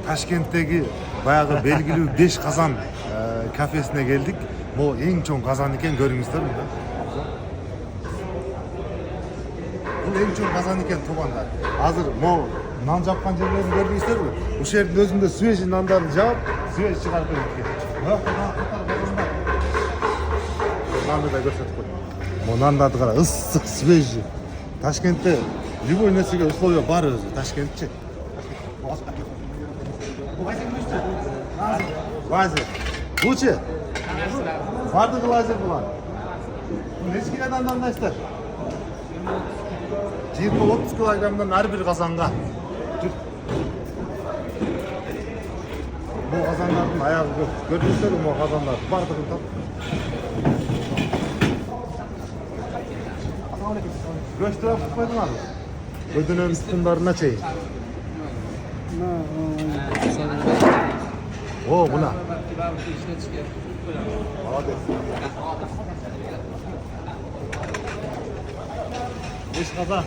Taşkent'teki bayağı belgili 5 kazan kafesine geldik. Bu en çok kazan iken görüngüzдөр mü? Bu en çok kazan iken Tuban'da. Hazır bu nan japkan жерlerini görдүңүздөр mü? Bu şehrin özünde süveci nanları jap, süveci çıkarıp ketкен. Nanды da көрсөтүп koy. Bu nandарды кара, ысык, свежий. Taşkent'te любой нерсеге условия бар өзү, Taşkentчи. Лазер. Лучше? Бардығы лазер бұлар. Неше килодан андайсыздар? 20-30 килограммдан әрбір қазанға. Бұл қазандардың аяғы көп. Көрдіңіздер бұл қазандар бардығын тап. Göçtürüp koydun abi. Ödünün tutumlarına çeyin. O buna. Hadi. Beş kazan.